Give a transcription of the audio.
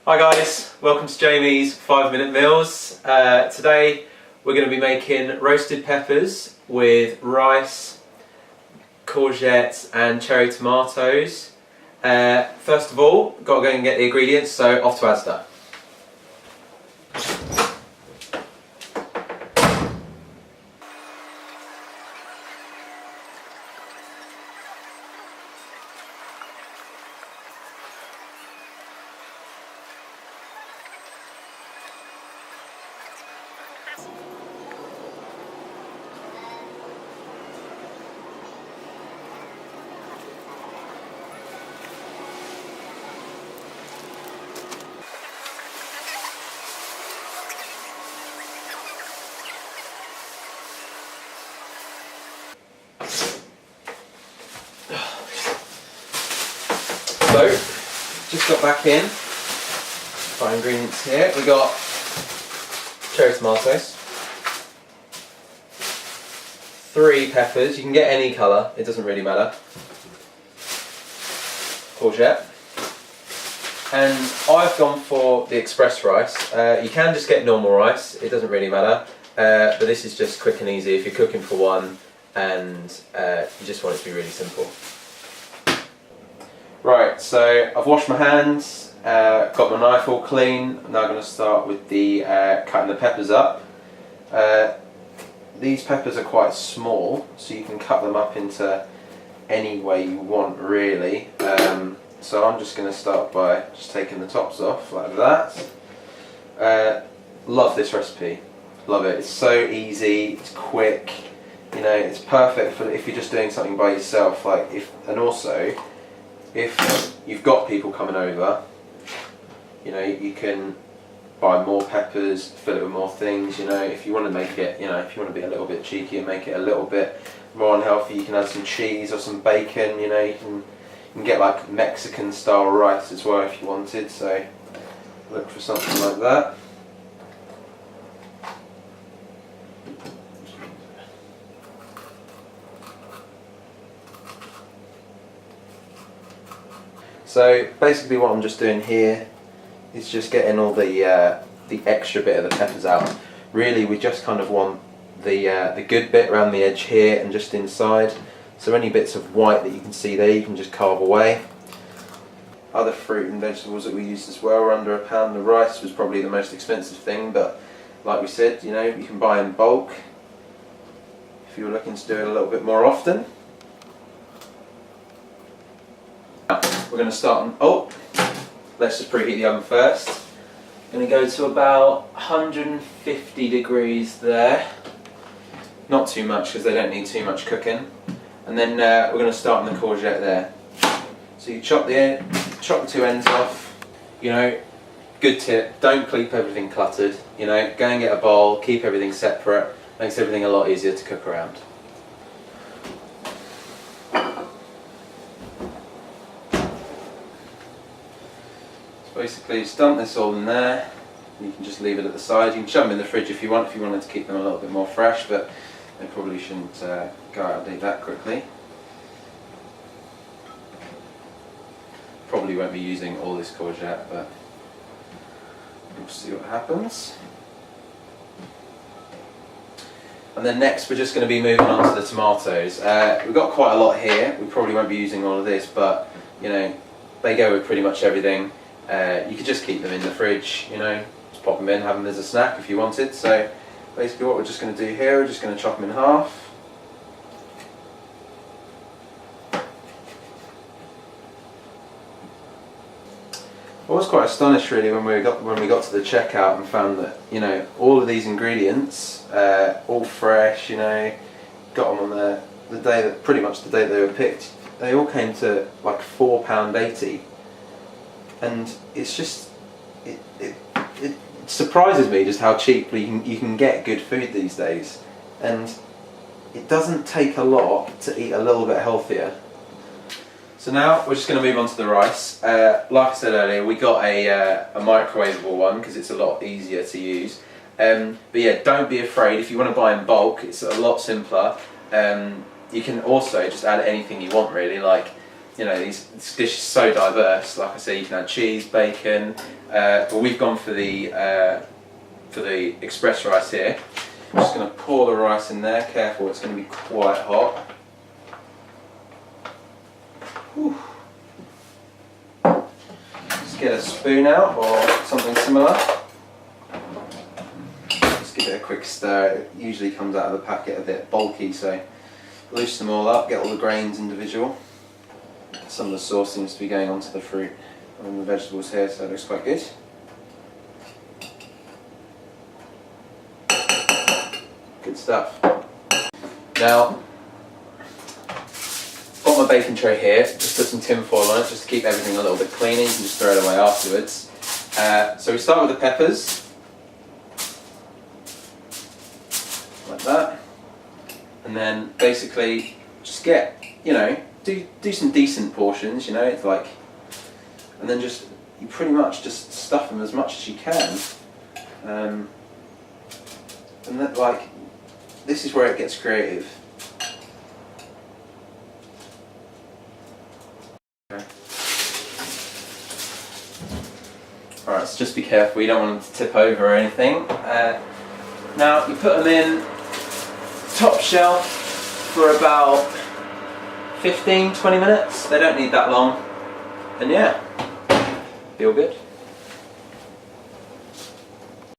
Hi guys, welcome to Jamie's 5-Minute Meals. Today we're going to be making roasted peppers with rice, courgettes and cherry tomatoes. First of all, got to go and get the ingredients, so off to Asda. So, just got back in. Our ingredients here. We got cherry tomatoes, 3 peppers. You can get any colour. It doesn't really matter. Courgette, and I've gone for the express rice. You can just get normal rice. It doesn't really matter. But this is just quick and easy if you're cooking for one and you just want it to be really simple. Right, so I've washed my hands, got my knife all clean. I'm now going to start with the cutting the peppers up. These peppers are quite small, so you can cut them up into any way you want really. So I'm just going to start by just taking the tops off like that. Love this recipe, love it. It's so easy, it's quick, you know, it's perfect for if you're just doing something by yourself. And also, if you've got people coming over, you know, you can buy more peppers, fill it with more things. You know, if you want to make it, you know, if you want to be a little bit cheeky and make it a little bit more unhealthy, you can add some cheese or some bacon. You know, you can get like Mexican style rice as well if you wanted. So look for something like that. So basically what I'm just doing here is just getting all the extra bit of the peppers out. Really we just kind of want the good bit around the edge here and just inside. So any bits of white that you can see there you can just carve away. Other fruit and vegetables that we used as well were under £1. The rice was probably the most expensive thing, but like we said, you know, you can buy in bulk if you're looking to do it a little bit more often. We're going to start on, let's just preheat the oven first. Going to go to about 150 degrees there. Not too much because they don't need too much cooking. And then we're going to start on the courgette there. So you chop the 2 ends off. You know, good tip, don't keep everything cluttered. You know, go and get a bowl, keep everything separate. Makes everything a lot easier to cook around. Basically, just dump this all in there. You can just leave it at the side. You can shove them in the fridge if you want, if you wanted to keep them a little bit more fresh, but they probably shouldn't go out of date that quickly. Probably won't be using all this courgette, but we'll see what happens. And then next we're just going to be moving on to the tomatoes. We've got quite a lot here. We probably won't be using all of this, but you know, they go with pretty much everything. You could just keep them in the fridge, you know, just pop them in, have them as a snack if you wanted. So basically what we're just going to do here, we're just going to chop them in half. I was quite astonished really when we got to the checkout and found that, you know, all of these ingredients, all fresh, you know, got them on the day that, pretty much the day they were picked, they all came to like £4.80. And it's just, it surprises me just how cheaply you can get good food these days. And it doesn't take a lot to eat a little bit healthier. So now we're just going to move on to the rice. Like I said earlier, we got a microwavable one because it's a lot easier to use. But yeah, don't be afraid. If you want to buy in bulk, it's a lot simpler. You can also just add anything you want really, like, you know, this dish is so diverse. Like I say, you can add cheese, bacon, but we've gone for the express rice here. I'm just going to pour the rice in there. Careful, it's going to be quite hot. Whew. Just get a spoon out or something similar. Just give it a quick stir. It usually comes out of the packet a bit bulky, so loosen them all up, get all the grains individual. Some of the sauce seems to be going onto the fruit and the vegetables here, so it looks quite good. Good stuff. Now, got my baking tray here, just put some tin foil on it just to keep everything a little bit cleaner. You can just throw it away afterwards. So we start with the peppers, like that, and then basically just get, you know, do some decent portions, you know, it's like, and then just, you pretty much just stuff them as much as you can. And that, like, this is where it gets creative. Okay. Alright, so just be careful, you don't want them to tip over or anything. Now, you put them in top shelf for about 15-20 minutes. They don't need that long. And yeah, feel good.